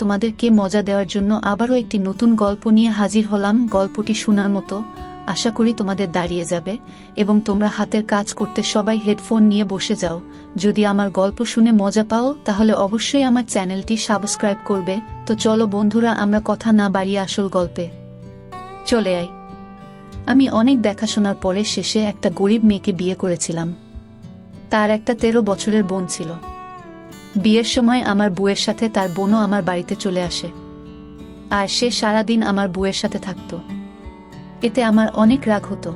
তোমাদেরকে মজা দেওয়ার জন্য আবারও একটি নতুন গল্প নিয়ে হাজির হলাম। গল্পটি শোনার মতো, আশা করি তোমাদের দাঁড়িয়ে যাবে এবং তোমরা হাতের কাজ করতে সবাই হেডফোন নিয়ে বসে যাও। যদি আমার গল্প শুনে মজা পাও তাহলে অবশ্যই আমার চ্যানেলটি সাবস্ক্রাইব করবে। তো চলো বন্ধুরা, আমরা কথা না বাড়িয়ে আসল গল্পে চলে আই। আমি অনেক দেখাশোনার পরে শেষে একটা গরিব মেয়েকে বিয়ে করেছিলাম। তার একটা 13 বছরের বোন ছিল। বিয়ের সময় আমার বউয়ের সাথে তার বোনও আমার বাড়িতে চলে আসে, আর সে সারাদিন আমার বউয়ের সাথে থাকত। এতে আমার অনেক রাগ হতো।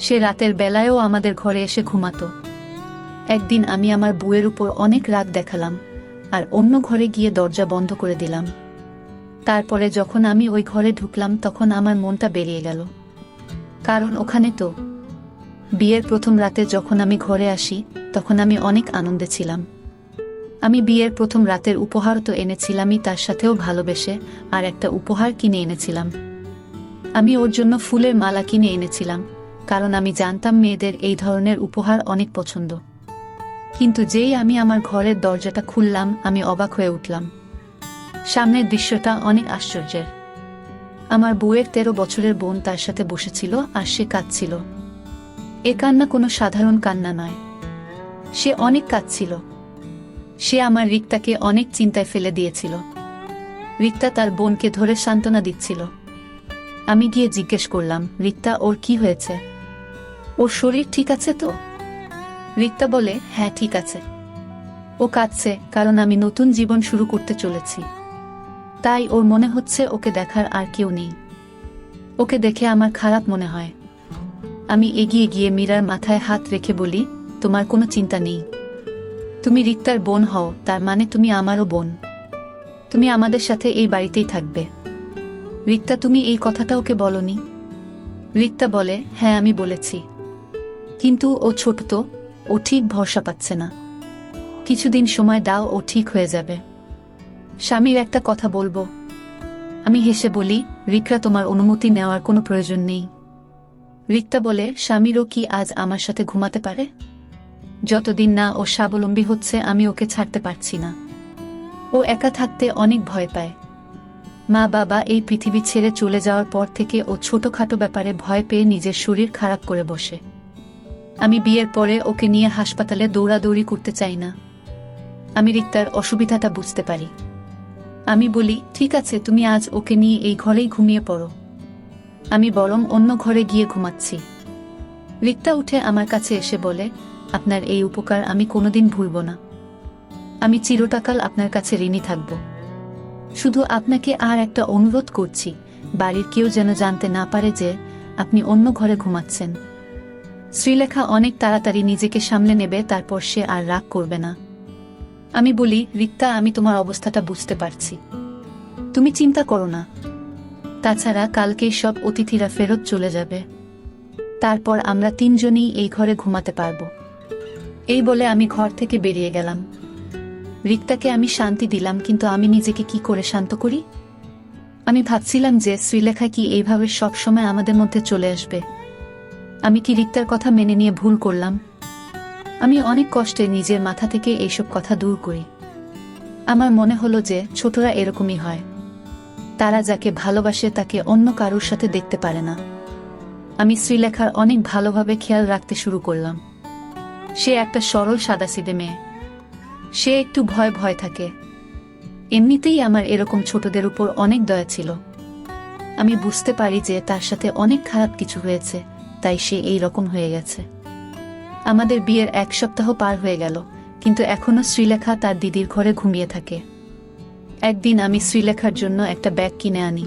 সে রাতের বেলায়ও আমাদের ঘরে এসে ঘুমাতো। একদিন আমি আমার বউয়ের উপর অনেক রাগ দেখালাম আর অন্য ঘরে গিয়ে দরজা বন্ধ করে দিলাম। তারপরে যখন আমি ওই ঘরে ঢুকলাম তখন আমার মনটা বেরিয়ে গেল, কারণ ওখানে তো বিয়ের প্রথম রাতে যখন আমি ঘরে আসি তখন আমি অনেক আনন্দে ছিলাম। আমি বিয়ের প্রথম রাতের উপহার তো এনেছিলামই, তার সাথেও ভালোবেসে আর একটা উপহার কিনে এনেছিলাম। আমি ওর জন্য ফুলের মালা কিনে এনেছিলাম, কারণ আমি জানতাম মেয়েদের এই ধরনের উপহার অনেক পছন্দ। কিন্তু যেই আমি আমার ঘরের দরজাটা খুললাম আমি অবাক হয়ে উঠলাম। সামনের দৃশ্যটা অনেক আশ্চর্যের। আমার বউয়ের 13 বছরের বোন তার সাথে বসেছিল আর সে কাঁদছিল। এ কান্না কোনো সাধারণ কান্না নয়, সে অনেক কাঁদছিল। সে আমার রিক্তাকে অনেক চিন্তায় ফেলে দিয়েছিল। রিক্তা তার বোনকে ধরে সান্ত্বনা দিচ্ছিল। আমি গিয়ে জিজ্ঞেস করলাম, রিক্তা, ওর কি হয়েছে? ওর শরীর ঠিক আছে তো? রিক্তা বলে, হ্যাঁ ঠিক আছে। ও কাঁদছে কারণ আমি নতুন জীবন শুরু করতে চলেছি, তাই ওর মনে হচ্ছে ওকে দেখার আর কেউ নেই। ওকে দেখে আমার খারাপ মনে হয়। আমি এগিয়ে গিয়ে মীরার মাথায় হাত রেখে বলি, তোমার কোনো চিন্তা নেই। তুমি রিক্তার বোন হও, তার মানে তুমি আমারও বোন। তুমি আমাদের সাথে এই বাড়িতেই থাকবে। রিক্তা, তুমি এই কথাটা ওকে বলনি? রিক্তা বলে, হ্যাঁ আমি বলেছি, কিন্তু ও ছোট তো, ও ঠিক ভরসা পাচ্ছে না। কিছুদিন সময় দাও, ও ঠিক হয়ে যাবে। স্বামীর একটা কথা বলবো। আমি হেসে বলি, রিক্তা, তোমার অনুমতি নেওয়ার কোনো প্রয়োজন নেই। রিক্তা বলে, স্বামীরও কি আজ আমার সাথে ঘুমাতে পারে? যতদিন না ও স্বাবলম্বী হচ্ছে আমি ওকে ছাড়তে পারছি না। ও একা থাকতে অনেক ভয় পায়। মা বাবা এই পৃথিবী ছেড়ে চলে যাওয়ার পর থেকে ও ছোটখাটো ব্যাপারে ভয় পেয়ে নিজের শরীর খারাপ করে বসে। আমি বিয়ের পরে ওকে নিয়ে হাসপাতালে দৌড়াদৌড়ি করতে চাই না। আমি রিক্তার অসুবিধাটা বুঝতে পারি। আমি বলি, ঠিক আছে, তুমি আজ ওকে নিয়ে এই ঘরেই ঘুমিয়ে পড়ো। আমি বরং অন্য ঘরে গিয়ে ঘুমাচ্ছি। রিক্তা উঠে আমার কাছে এসে বলে, আপনার এই উপকার আমি কোনোদিন ভুলব না। আমি চিরটাকাল আপনার কাছে ঋণী থাকব। শুধু আপনাকে আর একটা অনুরোধ করছি, বাড়ির কেউ যেন জানতে না পারে যে আপনি অন্য ঘরে ঘুমাচ্ছেন। শ্রীলেখা অনেক তাড়াতাড়ি নিজেকে সামলে নেবে, তারপর সে আর রাগ করবে না। আমি বলি, রিক্তা, আমি তোমার অবস্থাটা বুঝতে পারছি, তুমি চিন্তা করো না। তাছাড়া কালকেই সব অতিথিরা ফেরত চলে যাবে, তারপর আমরা তিনজনই এই ঘরে ঘুমাতে পারব। এই বলে আমি ঘর থেকে বেরিয়ে গেলাম। রিক্তাকে আমি শান্তি দিলাম, কিন্তু আমি নিজেকে কি করে শান্ত করি? আমি ভাবছিলাম যে শ্রীলেখা কি এইভাবে সব সময় আমাদের মধ্যে চলে আসবে? আমি কি রিক্তার কথা মেনে নিয়ে ভুল করলাম? আমি অনেক কষ্টে নিজের মাথা থেকে এইসব কথা দূর করি। আমার মনে হলো যে ছোটরা এরকমই হয়, তারা যাকে ভালোবাসে তাকে অন্য কারোর সাথে দেখতে পারে না। আমি শ্রীলেখার অনেক ভালোভাবে খেয়াল রাখতে শুরু করলাম। সে একটা সরল সাদাসিধে মেয়ে। সে একটু ভয় ভয় থাকে। এমনিতেই আমার এরকম ছোটদের উপর অনেক দয়া ছিল। আমি বুঝতে পারি যে তার সাথে অনেক খারাপ কিছু হয়েছে, তাই সে এই রকম হয়ে গেছে। আমাদের বিয়ের 1 সপ্তাহ পার হয়ে গেল, কিন্তু এখনো শ্রীলেখা তার দিদির ঘরে ঘুমিয়ে থাকে। একদিন আমি শ্রীলেখার জন্য একটা ব্যাগ কিনে আনি।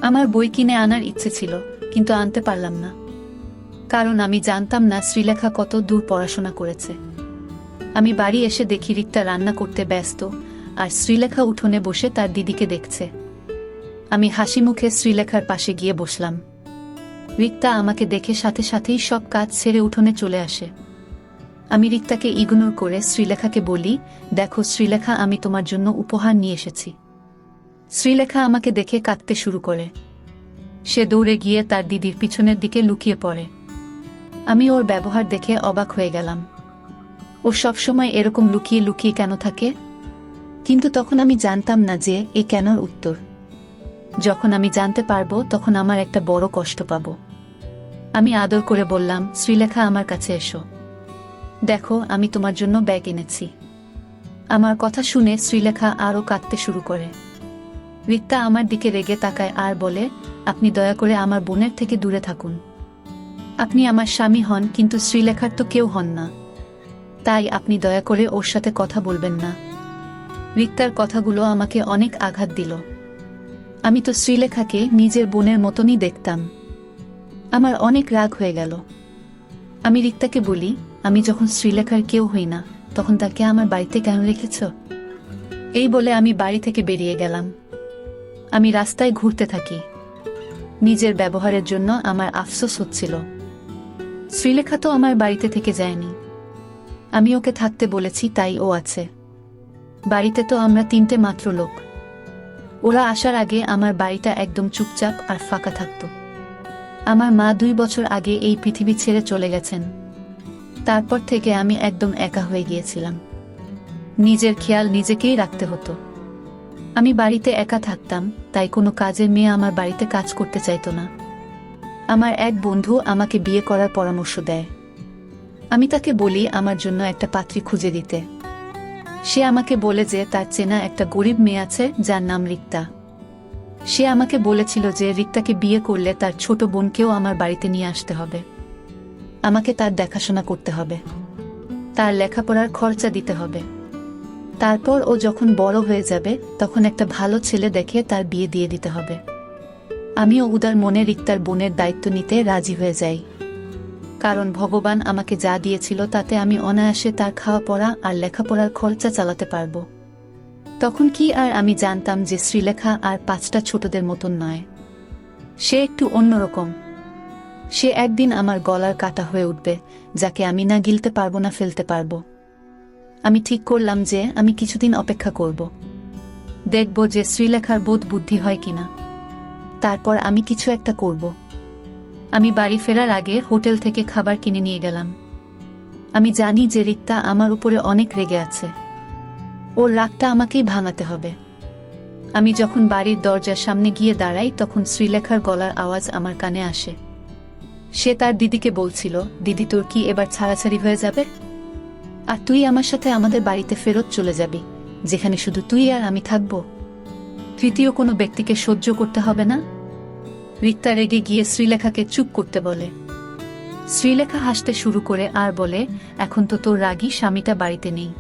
আমার বই কিনে আনার ইচ্ছে ছিল, কিন্তু আনতে পারলাম না, কারণ আমি জানতাম না শ্রীলেখা কত দূর পড়াশোনা করেছে। আমি বাড়ি এসে দেখি রিক্তা রান্না করতে ব্যস্ত, আর শ্রীলেখা উঠোনে বসে তার দিদিকে দেখছে। আমি হাসি মুখে শ্রীলেখার পাশে গিয়ে বসলাম। রিক্তা আমাকে দেখে সাথে সাথেই সব কাজ ছেড়ে উঠোনে চলে আসে। আমি রিক্তাকে ইগনোর করে শ্রীলেখাকে বলি, দেখো শ্রীলেখা, আমি তোমার জন্য উপহার নিয়ে এসেছি। শ্রীলেখা আমাকে দেখে কাঁদতে শুরু করে। সে দৌড়ে গিয়ে তার দিদির পিছনের দিকে লুকিয়ে পড়ে। আমি ওর ব্যবহার দেখে অবাক হয়ে গেলাম। ও সবসময় এরকম লুকিয়ে লুকিয়ে কেন থাকে? কিন্তু তখন আমি জানতাম না যে এ কেনর উত্তর। যখন আমি জানতে পারবো তখন আমার একটা বড় কষ্ট পাব। আমি আদর করে বললাম, শ্রীলেখা আমার কাছে এসো, দেখো আমি তোমার জন্য ব্যাগ এনেছি। আমার কথা শুনে শ্রীলেখা আরও কাঁদতে শুরু করে। রিক্তা আমার দিকে রেগে তাকায় আর বলে, আপনি দয়া করে আমার বোনের থেকে দূরে থাকুন। আপনি আমার স্বামী হন, কিন্তু শ্রীলেখার তো কেউ হন না, তাই আপনি দয়া করে ওর সাথে কথা বলবেন না। রিক্তার কথাগুলো আমাকে অনেক আঘাত দিল। আমি তো শ্রীলেখাকে নিজের বোনের মতনই দেখতাম। আমার অনেক রাগ হয়ে গেল। আমি রিক্তাকে বলি, আমি যখন শ্রীলেখার কেউ হই না তখন তাকে আমার বাড়িতে কেন রেখেছ? এই বলে আমি বাড়ি থেকে বেরিয়ে গেলাম। আমি রাস্তায় ঘুরতে থাকি। নিজের ব্যবহারের জন্য আমার আফসোস হচ্ছিল। শ্রীলেখা তো আমার বাড়িতে থেকে যায়নি, আমি ওকে থাকতে বলেছি তাই ও আছে। বাড়িতে তো আমরা 3টে মাত্র লোক। ওরা আসার আগে আমার বাড়িটা একদম চুপচাপ আর ফাঁকা থাকত। আমার মা 2 বছর আগে এই পৃথিবী ছেড়ে চলে গেছেন। তারপর থেকে আমি একদম একা হয়ে গিয়েছিলাম। নিজের খেয়াল নিজেকেই রাখতে হতো। আমি বাড়িতে একা থাকতাম, তাই কোনো কাজের মেয়ে আমার বাড়িতে কাজ করতে চাইতো না। আমার এক বন্ধু আমাকে বিয়ে করার পরামর্শ দেয়। আমি তাকে বলি আমার জন্য একটা পাত্রী খুঁজে দিতে। সে আমাকে বলে যে তার চেনা একটা গরিব মেয়ে আছে যার নাম রিক্তা। সে আমাকে বলেছিল যে রিক্তাকে বিয়ে করলে তার ছোট বোনকেও আমার বাড়িতে নিয়ে আসতে হবে। আমাকে তার দেখাশোনা করতে হবে, তার লেখাপড়ার খরচা দিতে হবে। তারপর ও যখন বড় হয়ে যাবে তখন একটা ভালো ছেলে দেখে তার বিয়ে দিয়ে দিতে হবে। আমিও উদার মনে রিক্তার বোনের দায়িত্ব নিতে রাজি হয়ে যাই, কারণ ভগবান আমাকে যা দিয়েছিল তাতে আমি অনায়াসে তার খাওয়া পড়া আর লেখাপড়ার খরচা চালাতে পারব। তখন কি আর আমি জানতাম যে শ্রীলেখা আর 5টা ছোটদের মতন নয়, সে একটু অন্যরকম। সে একদিন আমার গলার কাটা হয়ে উঠবে, যাকে আমি না গিলতে পারবো না ফেলতে পারবো। আমি ঠিক করলাম যে আমি কিছুদিন অপেক্ষা করব, দেখব যে শ্রীলেখার বোধ বুদ্ধি হয় কিনা। তারপর আমি কিছু একটা করব। আমি বাড়ি ফেরার আগে হোটেল থেকে খাবার কিনে নিয়ে গেলাম। আমি জানি যে রিক্তা আমার উপরে অনেক রেগে আছে, ওর রাগটা আমাকেই ভাঙাতে হবে। আমি যখন বাড়ির দরজার সামনে গিয়ে দাঁড়াই তখন শ্রীলেখার গলার আওয়াজ আমার কানে আসে। সে তার দিদিকে বলছিল, দিদি তোর কি এবার ছাড়াছাড়ি হয়ে যাবে? আর তুই আমার সাথে আমাদের বাড়িতে ফেরত চলে যাবি, যেখানে শুধু তুই আর আমি থাকব। তৃতীয় কোনো ব্যক্তিকে সহ্য করতে হবে না। রিক্তা রেগে গিয়ে শ্রীলেখাকে চুপ করতে বলে। শ্রীলেখা হাসতে শুরু করে আর বলে, এখন তো তোর রাগী স্বামীটা বাড়িতে নেই,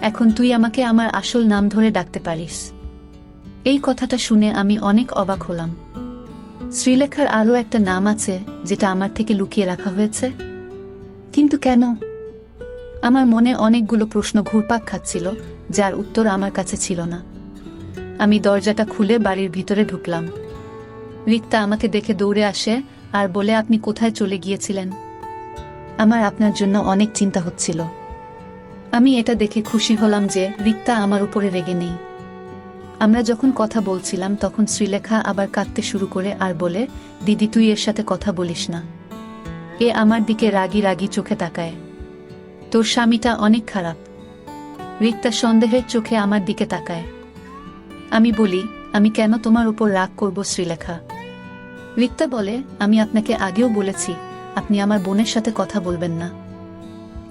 এখন তুই আমাকে আমার আসল নাম ধরে ডাকতে পারিস। এই কথাটা শুনে আমি অনেক অবাক হলাম। শ্রীলেখার আরও একটা নাম আছে যেটা আমার থেকে লুকিয়ে রাখা হয়েছে, কিন্তু কেন? আমার মনে অনেকগুলো প্রশ্ন ঘুরপাক খাচ্ছিল, যার উত্তর আমার কাছে ছিল না। আমি দরজাটা খুলে বাড়ির ভিতরে ঢুকলাম। রিক্তা আমাকে দেখে দৌড়ে আসে আর বলে, আপনি কোথায় চলে গিয়েছিলেন? আমার আপনার জন্য অনেক চিন্তা হচ্ছিল। আমি এটা দেখে খুশি হলাম যে রিক্তা আমার উপরে রেগে নেই। আমরা যখন কথা বলছিলাম তখন শ্রীলেখা আবার কাঁদতে শুরু করে আর বলে, দিদি তুই এর সাথে কথা বলিস না। এ আমার দিকে রাগি রাগি চোখে তাকায়। তোর স্বামীটা অনেক খারাপ। রিক্তা সন্দেহের চোখে আমার দিকে তাকায়। আমি বলি, আমি কেন তোমার উপর রাগ করব শ্রীলেখা? রিক্তা বলে, আমি আপনাকে আগেও বলেছি আপনি আমার বোনের সাথে কথা বলবেন না।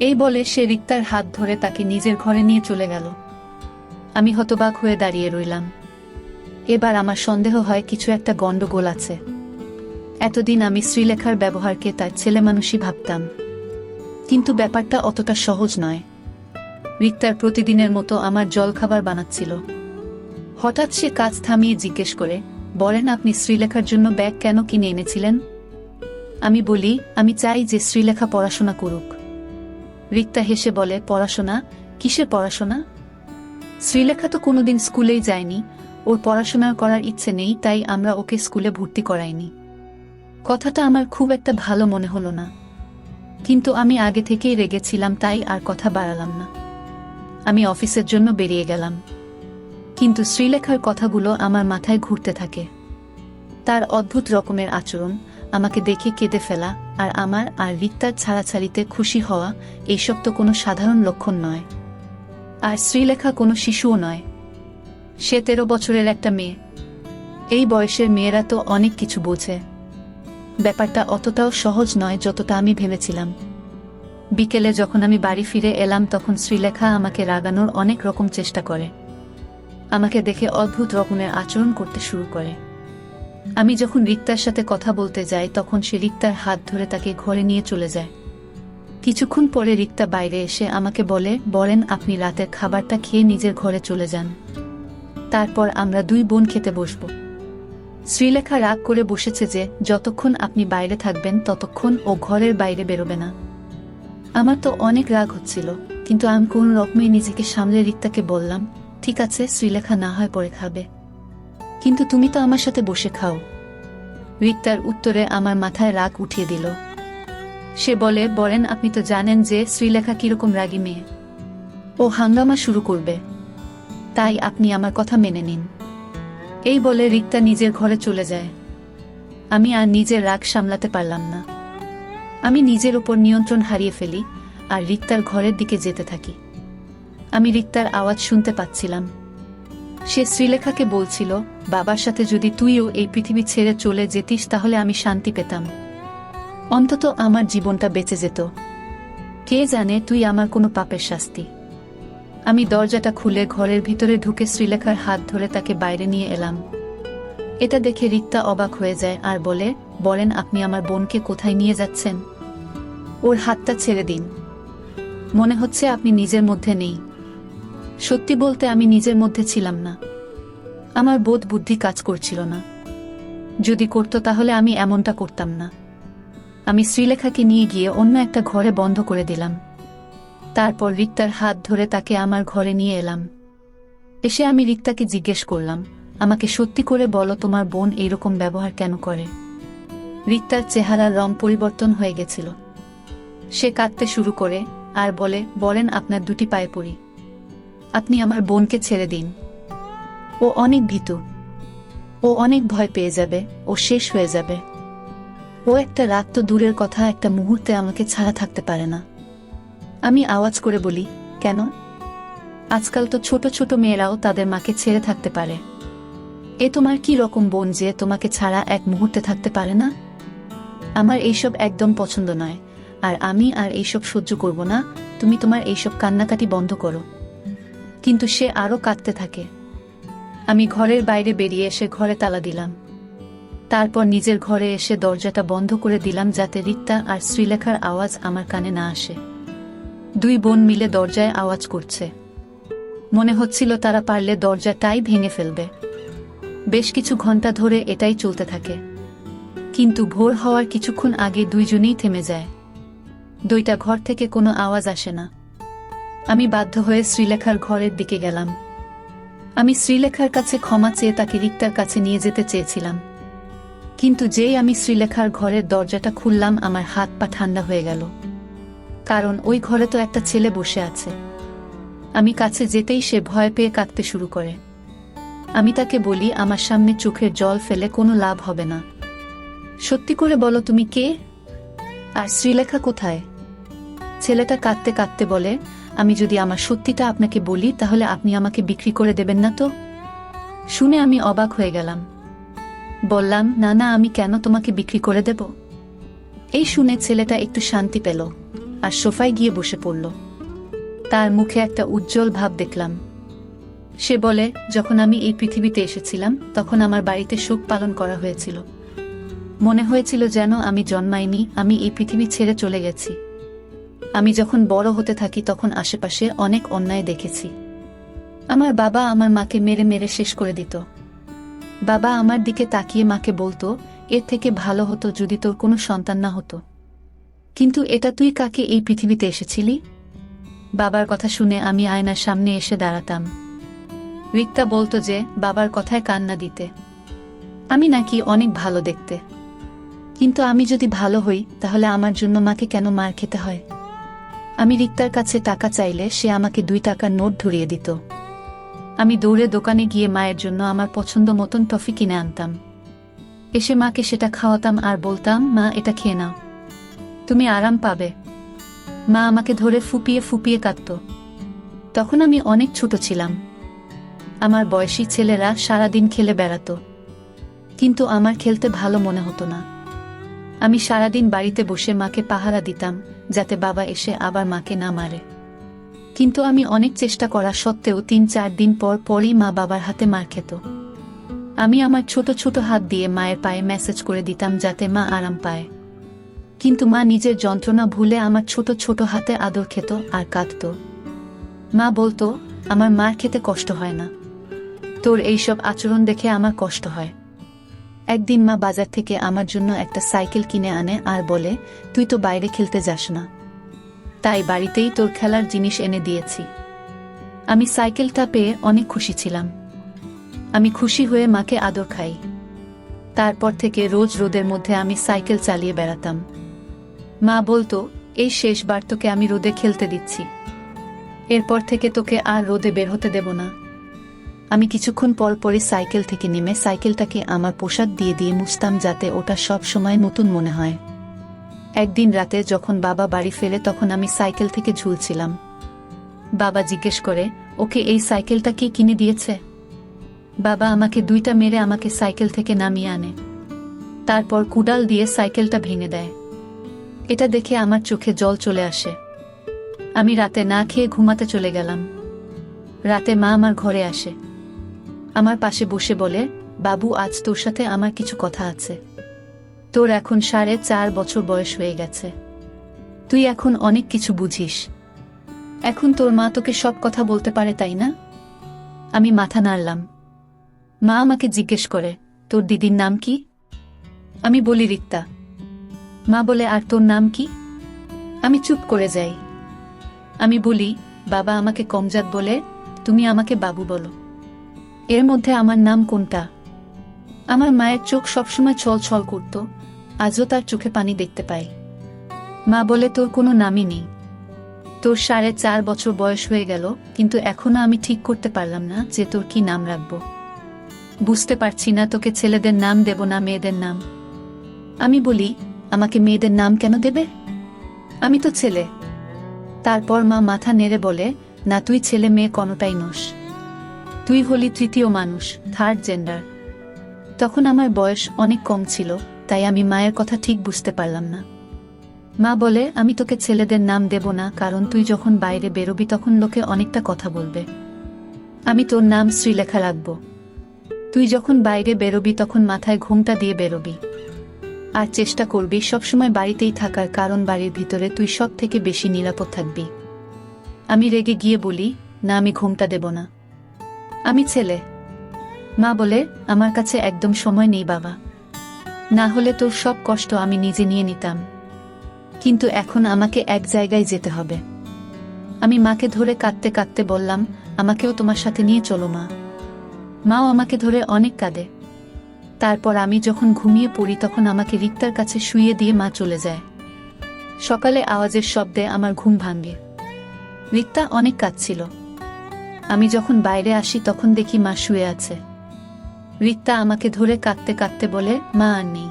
এই বলে সে রিক্তার হাত ধরে তাকে নিজের ঘরে নিয়ে চলে গেল। আমি হতবাক হয়ে দাঁড়িয়ে রইলাম। এবার আমার সন্দেহ হয় কিছু একটা গন্ডগোল আছে। এতদিন আমি শ্রীলেখার ব্যবহারকে তার ছেলেমানুষই ভাবতাম, কিন্তু ব্যাপারটা অতটা সহজ নয়। রিক্তার প্রতিদিনের মতো আমার জলখাবার বানাচ্ছিল। হঠাৎ সে কাজ থামিয়ে জিজ্ঞেস করে, বলেন আপনি শ্রীলেখার জন্য ব্যাগ কেন কিনে এনেছিলেন? আমি বলি, আমি চাই যে শ্রীলেখা পড়াশোনা করুক। রিক্তা হেসে বলে, পড়াশোনা? কিসের পড়াশোনা? শ্রীলেখা তো কোনোদিন স্কুলেই যায়নি, ওর পড়াশোনা করার ইচ্ছে নেই, তাই আমরা ওকে স্কুলে ভর্তি করাইনি। কথাটা আমার খুব একটা ভালো মনে হলো না, কিন্তু আমি আগে থেকেই রেগেছিলাম, তাই আর কথা বাড়ালাম না। আমি অফিসের জন্য বেরিয়ে গেলাম, কিন্তু শ্রীলেখার কথাগুলো আমার মাথায় ঘুরতে থাকে। তার অদ্ভুত রকমের আচরণ, আমাকে দেখে কেঁদে ফেলা, আর আমার আর রিক্তার ছাড়াছাড়িতে খুশি হওয়া, এইসব তো কোনো সাধারণ লক্ষণ নয়। আর শ্রীলেখা কোনো শিশুও নয়, সে 13 বছরের একটা মেয়ে। এই বয়সের মেয়েরা তো অনেক কিছু বোঝে। ব্যাপারটা অতটাও সহজ নয় যতটা আমি ভেবেছিলাম। বিকেলে যখন আমি বাড়ি ফিরে এলাম তখন শ্রীলেখা আমাকে রাগানোর অনেক রকম চেষ্টা করে। আমাকে দেখে অদ্ভুত রকমের আচরণ করতে শুরু করে। আমি যখন রিক্তার সাথে কথা বলতে যাই তখন সে রিক্তার হাত ধরে তাকে ঘরে নিয়ে চলে যায়। কিছুক্ষণ পরে রিক্তা বাইরে এসে আমাকে বলেন আপনি রাতের খাবারটা খেয়ে নিজের ঘরে চলে যান, তারপর আমরা 2 বোন খেতে বসব। শ্রীলেখা রাগ করে বসেছে যে যতক্ষণ আপনি বাইরে থাকবেন ততক্ষণ ও ঘরের বাইরে বেরোবে না। আমার তো অনেক রাগ হচ্ছিল, কিন্তু আমি কোন রকমে নিজেকে সামলে রিক্তাকে বললাম, ঠিক আছে শ্রীলেখা না হয় পরে খাবে, কিন্তু তুমি তো আমার সাথে বসে খাও। রিক্তার উত্তরে আমার মাথায় রাগ উঠিয়ে দিল। সে বলেন আপনি তো জানেন যে শ্রীলেখা কিরকম রাগী মেয়ে, ও হাঙ্গামা শুরু করবে, তাই আপনি আমার কথা মেনে নিন। এই বলে রিক্তা নিজের ঘরে চলে যায়। আমি আর নিজের রাগ সামলাতে পারলাম না। আমি নিজের উপর নিয়ন্ত্রণ হারিয়ে ফেলি আর রিক্তার ঘরের দিকে যেতে থাকি। আমি রিক্তার আওয়াজ শুনতে পাচ্ছিলাম। সে শ্রীলেখাকে বলছিল, বাবার সাথে যদি তুইও এই পৃথিবী ছেড়ে চলে যেতিস তাহলে আমি শান্তি পেতাম, অন্তত আমার জীবনটা বেঁচে যেত। কে জানে তুই আমার কোনো পাপের শাস্তি। আমি দরজাটা খুলে ঘরের ভিতরে ঢুকে শ্রীলেখার হাত ধরে তাকে বাইরে নিয়ে এলাম। এটা দেখে রিক্তা অবাক হয়ে যায় আর বলেন আপনি আমার বোনকে কোথায় নিয়ে যাচ্ছেন? ওর হাতটা ছেড়ে দিন, মনে হচ্ছে আপনি নিজের মধ্যে নেই। সত্যি বলতে আমি নিজের মধ্যে ছিলাম না। আমার বোধ বুদ্ধি কাজ করছিল না। যদি করত তাহলে আমি এমনটা করতাম না। আমি শ্রীলেখাকে নিয়ে গিয়ে অন্য একটা ঘরে বন্ধ করে দিলাম। তারপর রিক্তার হাত ধরে তাকে আমার ঘরে নিয়ে এলাম। এসে আমি রিক্তাকে জিজ্ঞেস করলাম, আমাকে সত্যি করে বলো তোমার বোন এইরকম ব্যবহার কেন করে? রিক্তার চেহারার রং পরিবর্তন হয়ে গেছিল। সে কাঁদতে শুরু করে আর বলেন আপনার 2টি পায়ে পড়ি, আপনি আমার বোনকে ছেড়ে দিন। ও অনেক ভীতু, ও অনেক ভয় পেয়ে যাবে, ও শেষ হয়ে যাবে। ও একটা রাত তো দূরের কথা, একটা মুহূর্তে আমাকে ছাড়া থাকতে পারে না। আমি আওয়াজ করে বলি, কেন? আজকাল তো ছোট ছোট মেয়েরাও তাদের মাকে ছেড়ে থাকতে পারে। এ তোমার কি রকম বোন যে তোমাকে ছাড়া এক মুহূর্তে থাকতে পারে না? আমার এইসব একদম পছন্দ নয়, আর আমি আর এইসব সহ্য করব না। তুমি তোমার এইসব কান্নাকাটি বন্ধ করো। কিন্তু সে আরো কাঁদতে থাকে। আমি ঘরের বাইরে বেরিয়ে এসে ঘরে তালা দিলাম। তারপর নিজের ঘরে এসে দরজাটা বন্ধ করে দিলাম যাতে রিক্তা আর শ্রীলেখার আওয়াজ আমার কানে না আসে। 2 বোন মিলে দরজায় আওয়াজ করছে। মনে হচ্ছিল তারা পারলে দরজাটাই ভেঙে ফেলবে। বেশ কিছু ঘন্টা ধরে এটাই চলতে থাকে, কিন্তু ভোর হওয়ার কিছুক্ষণ আগে 2 জনেই থেমে যায়। 2টা ঘর থেকে কোনো আওয়াজ আসে না। আমি বাধ্য হয়ে শ্রীলেখার ঘরের দিকে গেলাম। আমি শ্রীলেখার কাছে ক্ষমা চেয়ে তাকে রিক্তার কাছে নিয়ে যেতে চেয়েছিলাম, কিন্তু যেই আমি শ্রীলেখার ঘরের দরজাটা খুললাম আমার হাত পা ঠান্ডা হয়ে গেল, কারণ ওই ঘরে তো একটা ছেলে বসে আছে। আমি কাছে যেতেই সে ভয় পেয়ে কাঁদতে শুরু করে। আমি তাকে বলি, আমার সামনে চোখের জল ফেলে কোনো লাভ হবে না। সত্যি করে বলো তুমি কে, আর শ্রীলেখা কোথায়? ছেলেটা কাঁদতে কাঁদতে বলে, আমি যদি আমার সত্যিটা আপনাকে বলি তাহলে আপনি আমাকে বিক্রি করে দেবেন না তো? শুনে আমি অবাক হয়ে গেলাম। বললাম, না না, আমি কেন তোমাকে বিক্রি করে দেব? এই শুনে ছেলেটা একটু শান্তি পেল আর সোফায় গিয়ে বসে পড়ল। তার মুখে একটা উজ্জ্বল ভাব দেখলাম। সে বলে, যখন আমি এই পৃথিবীতে এসেছিলাম তখন আমার বাড়িতে শোক পালন করা হয়েছিল। মনে হয়েছিল যেন আমি জন্মাইনি, আমি এই পৃথিবী ছেড়ে চলে গেছি। আমি যখন বড় হতে থাকি তখন আশেপাশে অনেক অন্যায় দেখেছি। আমার বাবা আমার মাকে মেরে মেরে শেষ করে দিত। বাবা আমার দিকে তাকিয়ে মাকে বলতো, এর থেকে ভালো হতো যদি তোর কোনো সন্তান না হতো। কিন্তু এটা তুই কাকে এই পৃথিবীতে এসেছিলি? বাবার কথা শুনে আমি আয়নার সামনে এসে দাঁড়াতাম। রিক্তা বলতো যে বাবার কথায় কান্না দিতে। আমি নাকি অনেক ভালো দেখতে। কিন্তু আমি যদি ভালো হই তাহলে আমার জন্য মাকে কেন মার খেতে হয়? আমি রিক্তার কাছে টাকা চাইলে সে আমাকে 2 টাকার নোট ধরিয়ে দিত। আমি দৌড়ে দোকানে গিয়ে মায়ের জন্য আমার পছন্দ মতন টফি কিনে আনতাম। এসে মাকে সেটা খাওয়াতাম আর বলতাম, মা এটা খেয়ে নাও, তুমি আরাম পাবে। মা আমাকে ধরে ফুপিয়ে ফুপিয়ে কাঁদত। তখন আমি অনেক ছোট ছিলাম। আমার বয়সী ছেলেরা সারাদিন খেলে বেড়াতো, কিন্তু আমার খেলতে ভালো মনে হতো না। আমি সারাদিন বাড়িতে বসে মাকে পাহারা দিতাম, যাতে বাবা এসে আবার মাকে না মারে। কিন্তু আমি অনেক চেষ্টা করা সত্ত্বেও 3-4 দিন পর পরই মা বাবার হাতে মার খেত। আমি আমার ছোট ছোট হাত দিয়ে মায়ের পায়ে ম্যাসেজ করে দিতাম যাতে মা আরাম পায়। কিন্তু মা নিজের যন্ত্রণা ভুলে আমার ছোট ছোট হাতে আদর খেত আর কাঁদত। মা বলতো, আমার মার খেতে কষ্ট হয় না, তোর এইসব আচরণ দেখে আমার কষ্ট হয়। একদিন মা বাজার থেকে আমার জন্য একটা সাইকেল কিনে আনে আর বলে, তুই তো বাইরে খেলতে যাস না, তাই বাড়িতেই তোর খেলার জিনিস এনে দিয়েছি। আমি সাইকেলটা পেয়ে অনেক খুশি ছিলাম। আমি খুশি হয়ে মাকে আদর খাই। তারপর থেকে রোজ রোদের মধ্যে আমি সাইকেল চালিয়ে বেড়াতাম। মা বলতো, এই শেষবার তোকে আমি রোদে খেলতে দিচ্ছি, এরপর থেকে তোকে আর রোদে বের হতে দেব না। আমি কিছুক্ষণ পর পরই সাইকেল থেকে নেমে সাইকেলটাকে আমার পোশাক দিয়ে দিয়ে মুছতাম, যাতে ওটা সব সময় নতুন মনে হয়। একদিন রাতে যখন বাবা বাড়ি ফেরে তখন আমি সাইকেল থেকে ঝুলছিলাম। বাবা জিজ্ঞেস করে, ওকে এই সাইকেলটা কে কিনে দিয়েছে? বাবা আমাকে 2টা মেরে আমাকে সাইকেল থেকে নামিয়ে আনে, তারপর কুড়াল দিয়ে সাইকেলটা ভেঙে দেয়। এটা দেখে আমার চোখে জল চলে আসে। আমি রাতে না খেয়ে ঘুমাতে চলে গেলাম। রাতে মা আমার ঘরে আসে, আমার পাশে বসে বলে, বাবু, আজ তোর সাথে আমার কিছু কথা আছে। তোর এখন 4.5 বছর বয়স হয়ে গেছে, তুই এখন অনেক কিছু বুঝিস। এখন তোর মা তোকে সব কথা বলতে পারে, তাই না? আমি মাথা নাড়লাম। মা আমাকে জিজ্ঞেস করে, তোর দিদির নাম কি? আমি বলি, রিক্তা। মা বলে, আর তোর নাম কি? আমি চুপ করে যাই। আমি বলি, বাবা আমাকে কমজাত বলে, তুমি আমাকে বাবু বলো। এর মধ্যে আমার নাম কোনটা? আমার মায়ের চোখ সবসময় ছল ছল করত, আজও তার চোখে পানি দেখতে পাই। মা বলে, তোর কোনো নামই নেই। তোর 4.5 বছর বয়স হয়ে গেল, কিন্তু এখনো আমি ঠিক করতে পারলাম না যে তোর কি নাম রাখব। বুঝতে পারছি না তোকে ছেলেদের নাম দেব না মেয়েদের নাম। আমি বলি, আমাকে মেয়েদের নাম কেন দেবে? আমি তো ছেলে। তারপর মা মাথা নেড়ে বলে, না, তুই ছেলে মেয়ে কোনোটাই নোস, তুই হলি তৃতীয় মানুষ, থার্ড জেন্ডার। তখন আমার বয়স অনেক কম ছিল, তাই আমি মায়ের কথা ঠিক বুঝতে পারলাম না। মা বলে, আমি তোকে ছেলেদের নাম দেব না, কারণ তুই যখন বাইরে বেরোবি তখন লোকে অনেকটা কথা বলবে। আমি তোর নাম শ্রীলেখা রাখব। তুই যখন বাইরে বেরোবি তখন মাথায় ঘোমটা দিয়ে বেরোবি, আর চেষ্টা করবি সবসময় বাড়িতেই থাকার, কারণ বাড়ির ভিতরে তুই সব থেকে বেশি নিরাপদ থাকবি। আমি রেগে গিয়ে বলি, না, আমি ঘোমটা দেব না, আমি ছেলে। মা বলে, আমার কাছে একদম সময় নেই বাবা, না হলে তোর সব কষ্ট আমি নিজে নিয়ে নিতাম, কিন্তু এখন আমাকে এক জায়গায় যেতে হবে। আমি মাকে ধরে কাঁদতে কাঁদতে বললাম, আমাকেও তোমার সাথে নিয়ে চলো মা। মাও আমাকে ধরে অনেক কাঁদে। তারপর আমি যখন ঘুমিয়ে পড়ি তখন আমাকে রিক্তার কাছে শুইয়ে দিয়ে মা চলে যায়। সকালে আওয়াজের শব্দে আমার ঘুম ভাঙে। রিক্তা অনেক কাঁদছিল। আমি যখন বাইরে আসি তখন দেখি মা শুয়ে আছে। রিক্তা আমাকে ধরে কাঁদতে কাঁদতে বলে, মা আর নেই।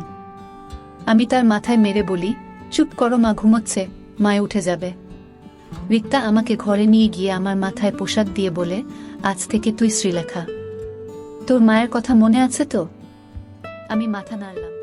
আমি তার মাথায় মেরে বলি, চুপ করো, মা ঘুমোচ্ছে, মায় উঠে যাবে। রিক্তা আমাকে ঘরে নিয়ে গিয়ে আমার মাথায় পোশাক দিয়ে বলে, আজ থেকে তুই শ্রীলেখা। তোর মায়ের কথা মনে আছে তো? আমি মাথা নাড়লাম।